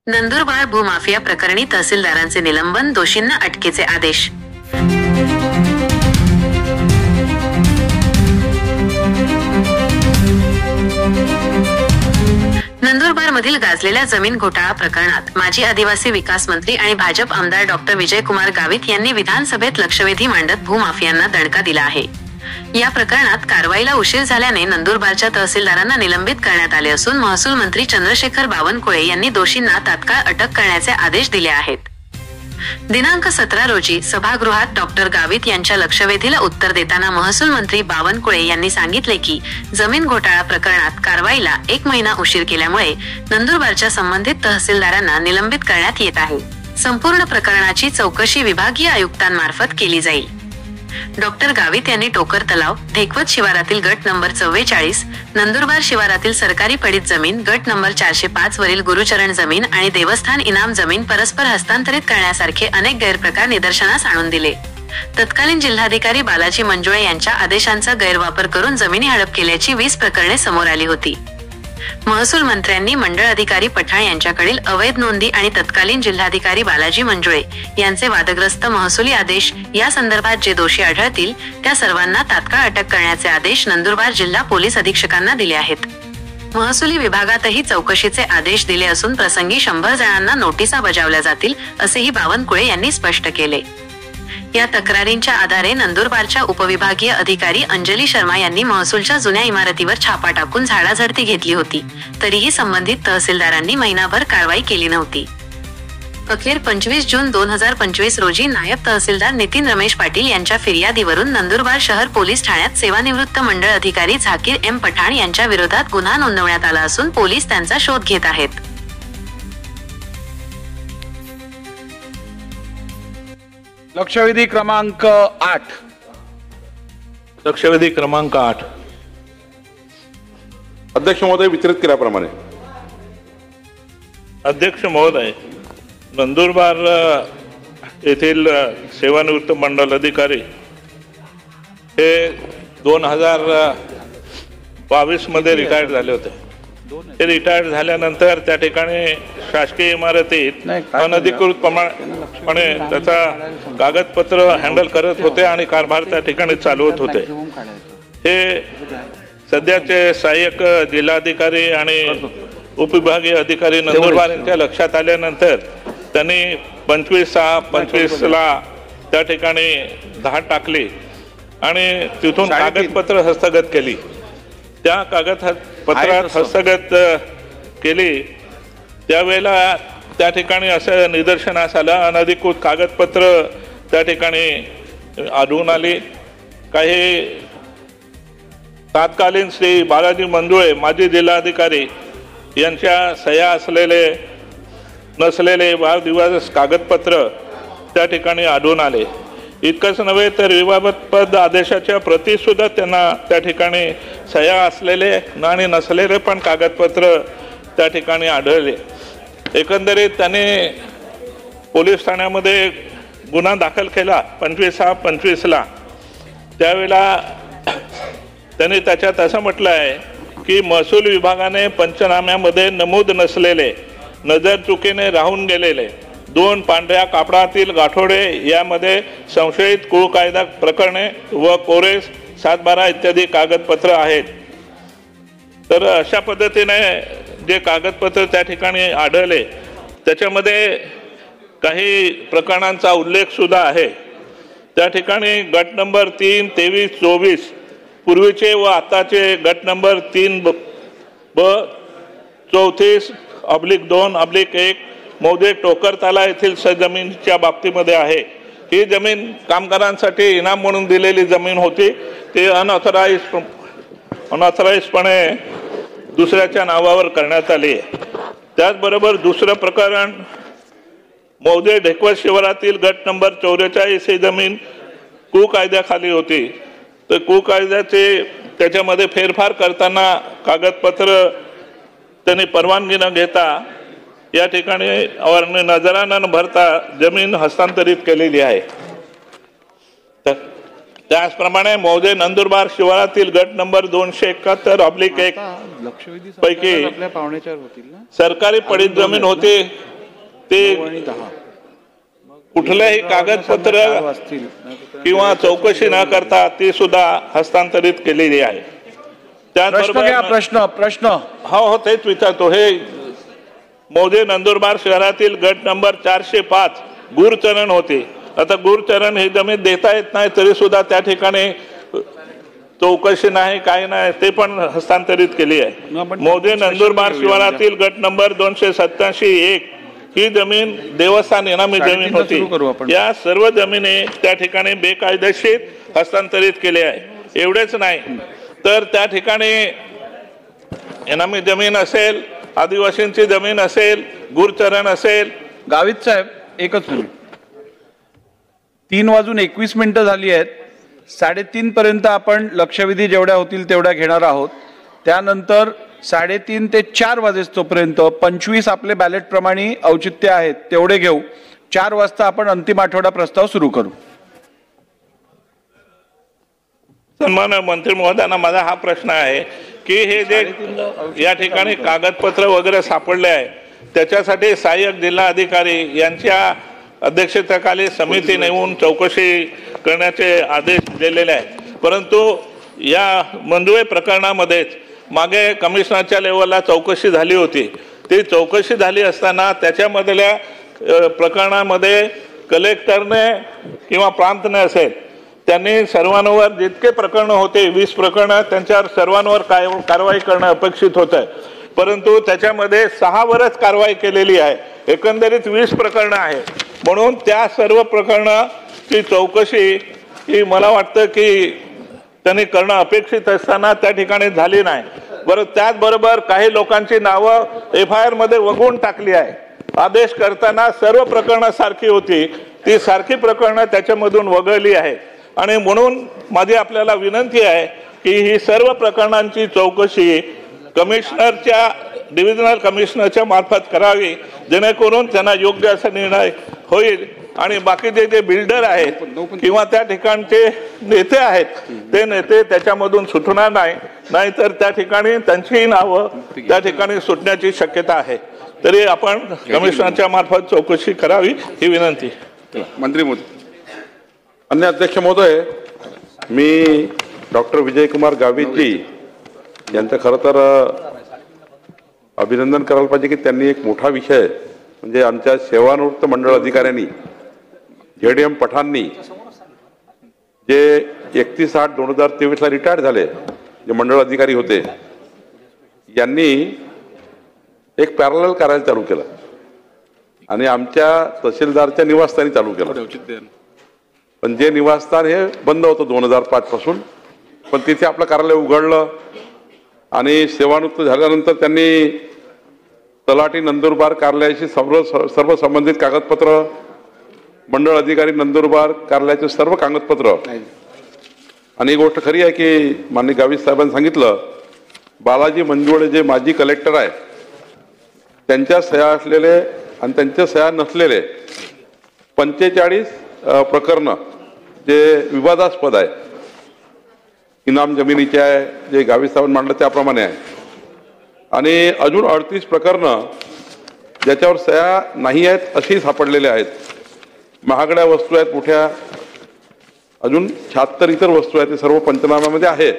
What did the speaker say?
नंदुरबार भूमाफिया प्रकरणी तहसीलदारांचे निलंबन, दोषींना अटकेचे आदेश। नंदुरबारमधील गाजलेल्या जमीन घोटाळा प्रकरणात माजी आदिवासी विकास मंत्री आणि भाजप आमदार डॉक्टर विजयकुमार गावित यांनी विधानसभेत लक्षवेधी मांडत भूमाफियांना दणका दिला आहे। या प्रकरणात कारवाईला उशीर झाल्याने नंदुरबारच्या तहसीलदारांना निलंबित करण्यात आले असून महसूल मंत्री चंद्रशेखर बावनकुळे यांनी दोषींना तात्काळ अटक करण्याचे आदेश दिले आहेत। दिनांक 17 रोजी सभागृहात डॉक्टर गावित यांच्या लक्षवेधीला उत्तर देताना महसूल मंत्री बावनकुळे यांनी सांगितले की जमीन घोटाळा प्रकरणात कारवाईला 1 महिना उशीर केल्यामुळे नंदुरबारच्या संबंधित तहसीलदारांना निलंबित करण्यात येत आहे। संपूर्ण प्रकरणाची चौकशी विभागीय आयुक्तांमार्फत केली जाईल। डॉक्टर गावित यांनी टोकर तलाव, ढेकवत शिवारातील गट नंबर 44, नंदुरबार शिवारातील सरकारी पडीत जमीन गट नंबर 405 वरील गुरुचरण जमीन आणि देवस्थान इनाम जमीन परस्पर हस्तांतरित करण्यासारखे अनेक गैरप्रकार निदर्शनास आणून दिले। तत्कालीन जिल्हाधिकारी बालाजी मंजुळे यांच्या आदेशांचा गैरवापर करून जमिनी हडप केल्याची 20 प्रकरणे समोर आली होती। महसूल मंत्र्यांनी मंडळ अधिकारी पठाण यांच्याकडील अवैध नोंदी आणि तत्कालीन जिल्हाधिकारी बालाजी मंजुळे यांचे वादग्रस्त महसुली आदेश या संदर्भात जे दोषी आढळतील त्या सर्वांना तात्काळ अटक करण्याचे आदेश नंदुरबार जिल्हा पोलीस अधीक्षकांना दिले आहेत। महसुली विभागातही चौकशीचे आदेश दिले असून प्रसंगी 100 जणांना नोटिसा बजावल्या जातील असेही बावनकुळे यांनी स्पष्ट केले। या तक्रारींच्या आधारे नंदुरबारच्या उपविभागीय अधिकारी अंजली शर्मा यांनी महसूलच्या जुन्या इमारतीवर छापा टाकून झाडाझडती घेतली होती, तरीही संबंधित तहसीलदारांनी महिनाभर कारवाई केली नव्हती। अखेर 25 जून 2025 रोजी नायब तहसीलदार नितीन रमेश पाटील यांच्या फिर्यादीवरून नंदुरबार शहर पोलीस ठाण्यात सेवानिवृत्त मंडळ अधिकारी झाकीर एम पठाण यांच्या विरोधात गुन्हा नोंदवण्यात आला असून पोलीस त्यांचा शोध घेत आहेत। लक्षवेधी क्रमांक 8। लक्षवेधी क्रमांक 8। अध्यक्ष महोदय, वितरित केल्याप्रमाणे अध्यक्ष महोदय, नंदुरबार येथील सेवानिवृत्त मंडल अधिकारी हे 2022 मध्ये रिटायर्ड झाले होते। ते रिटायर्ड झाल्यानंतर त्या ठिकाणी शासकीय इमारतीत अनधिकृतपणे त्याचा कागदपत्र हँडल करत होते आणि कारभार त्या ठिकाणी चालवत होते। हे सध्याचे सहाय्यक जिल्हाधिकारी आणि उपविभागीय अधिकारी नंदुरबार यांच्या लक्षात आल्यानंतर त्यांनी 25/6/25 त्या ठिकाणी धाड टाकली आणि तिथून कागदपत्र हस्तगत केली। त्या कागदपत्रात हस्तगत केली त्यावेळेला त्या ठिकाणी असं निदर्शनास आलं, अनधिकृत कागदपत्र त्या ठिकाणी आढळून आली। काही तत्कालीन श्री बालाजी मंजुळे माजी जिल्हाधिकारी यांच्या सह्या असलेले नसलेले वादविवाद कागदपत्र त्या ठिकाणी आढळून आले। इतकंच नव्हे तर विवादास्पद आदेशाच्या प्रती सुद्धा त्यांना त्या ठिकाणी सह्या असलेले आणि नसलेले पण कागदपत्र त्या ठिकाणी आढळले। एकंदरीत त्याने पोलीस ठाण्यामध्ये गुन्हा दाखल केला 25/6/25 त्यावेळेला त्यांनी त्याच्यात असं म्हटलं आहे की महसूल विभागाने पंचनाम्यामध्ये नमूद नसलेले, नजर चुकीने राहून गेलेले 2 पांढऱ्या कापडातील गाठोडे यामध्ये संशयित कुळ कायदा प्रकरणे व कोरे 7/12 इत्यादी कागदपत्र आहेत। तर अशा पद्धतीने जे कागदपत्र त्या ठिकाणी आढळले त्याच्यामध्ये काही प्रकरणांचा उल्लेख सुद्धा आहे। त्या ठिकाणी गट नंबर 3, 23, 24 पूर्वीचे व आताचे गट नंबर 3B 34/2/1 मौजे टोकर तला येथील जमिनीच्या बाबतीमध्ये आहे। ही जमीन कामगारांसाठी इनाम म्हणून दिलेली जमीन होती। ते अनऑथराइजपणे दुसऱ्याच्या नावावर करण्यात आली। त्याचबरोबर दुसरं प्रकरण मौजे ढेकवत शिवारातील गट नंबर 44 ही जमीन कुकायद्याखाली होती। तर कुकायद्याचे त्याच्यामध्ये फेरफार करताना कागदपत्र त्यांनी परवानगी न घेता या ठिकाणी नजराना न भरता जमीन हस्तांतरित केलेली आहे। त्याचप्रमाणे मौजे नंदुरबार शिवारातील गट नंबर 271/1 पैकी सरकारी पडीत जमीन होती ते कुठलंही कागदपत्र किंवा चौकशी न करता ती सुद्धा हस्तांतरित केलेली आहे. प्रश्न हो तेच विचारतो. हे मौजे नंदुरबार शहरातील गट नंबर 405 गुरचरण होते. आता गुरचरण ही जमीन देता येत नाही तरी सुद्धा त्या ठिकाणी चौकशी नाही काय नाही ते पण हस्तांतरित केली आहे. मौजे नंदुरबार शिवारातील गट नंबर 287-1 ही जमीन देवस्थान इनामी जमीन होती. या सर्व जमिनी त्या ठिकाणी बेकायदेशीर हस्तांतरित केल्या आहे. एवढेच नाही तर त्या ठिकाणी इनामी जमीन असेल, आदिवासींची जमीन असेल, गुरचरण असेल. गावित साहेब एकच मिनिट. 3:21 झाली आहेत. 3:30 पर्यंत आपण लक्षवेधी जेवढ्या होतील तेवढ्या घेणार आहोत. त्यानंतर 3:30 ते 4 वाजेपर्यंत 25 आपले बॅलेट प्रमाणे औचित्य आहेत तेवढे घेऊ. 4 वाजता आपण अंतिम आठवडा प्रस्ताव सुरू करू. सन्माननीय मंत्री महोदयांना माझा हा प्रश्न आहे की हे जे या ठिकाणी कागदपत्र वगैरे सापडले आहे त्याच्यासाठी सहाय्यक जिल्हा अधिकारी यांच्या अध्यक्षतेखाली समिती नेमून चौकशी करण्याचे आदेश दिलेले आहेत. परंतु या मंजुळे प्रकरणामध्येच मागे कमिशनरच्या लेवलला चौकशी झाली होती. ती चौकशी झाली असताना त्याच्यामधल्या प्रकरणामध्ये कलेक्टरने किंवा प्रांतने असेल त्यांनी सर्वांवर जितके प्रकरणं होते 20 प्रकरणं त्यांच्यावर सर्वांवर कारवाई करणं अपेक्षित होतं. परंतु त्याच्यामध्ये 6वरच कारवाई केलेली आहे. एकंदरीत 20 प्रकरणं आहे. म्हणून त्या सर्व प्रकरणाची चौकशी ही मला वाटतं की त्यांनी करणं अपेक्षित असताना त्या ठिकाणी झाली नाही. बरं त्याचबरोबर काही लोकांची नावं FIR मध्ये वगळून टाकली आहे. आदेश करताना सर्व प्रकरणं सारखी होती ती सारखी प्रकरणं त्याच्यामधून वगळली आहे. आणि म्हणून माझी आपल्याला विनंती आहे की ही सर्व प्रकरणांची चौकशी कमिशनरच्या डिव्हिजनल कमिशनरच्या मार्फत करावी जेणेकरून त्यांना योग्य असा निर्णय होईल. आणि बाकीचे जे बिल्डर आहेत किंवा त्या ठिकाणचे नेते आहेत ते नेते त्याच्यामधून सुटणार नाही तर त्या ठिकाणी त्यांचीही नावं त्या ठिकाणी सुटण्याची शक्यता आहे. तरी आपण कमिशनरच्या मार्फत चौकशी करावी ही विनंती. मंत्री महोदय. अन्य अध्यक्ष महोदय, मी डॉक्टर विजयकुमार गावितजी यांचं खरं तर अभिनंदन करायला पाहिजे की त्यांनी एक मोठा विषय म्हणजे आमच्या सेवानिवृत्त मंडळ अधिकाऱ्यांनी JDM पठाणनी जे 31/8/2023 रिटायर्ड झाले जे मंडळ अधिकारी होते यांनी एक पॅरलल करायला चालू केलं आणि आमच्या तहसीलदारच्या निवासस्थानी चालू केलं. पण जे निवासस्थान हे बंद होतं 2005 पासून. पण तिथे आपलं कार्यालय उघडलं आणि सेवानिवृत्त झाल्यानंतर त्यांनी तलाठी नंदुरबार कार्यालयाशी सर्व संबंधित कागदपत्र, मंडळ अधिकारी नंदुरबार कार्यालयाचे सर्व कागदपत्र. आणि ही गोष्ट खरी आहे की माननीय गावित साहेबांनी सांगितलं बालाजी मंजुळे जे माजी कलेक्टर आहे त्यांच्या सह्या असलेले आणि त्यांच्या सह्या नसलेले 45 प्रकरणं जे विवादास्पद आहे, इनाम जमिनीचे आहे जे गावित साहेबांनी मांडलं त्याप्रमाणे आहे. आणि अजून 38 प्रकरणं ज्याच्यावर सह्या नाही आहेत अशी सापडलेले आहेत. महागड्या वस्तू आहेत मोठ्या, अजून 76 इतर वस्तू आहेत ते सर्व पंचनाम्यामध्ये आहेत.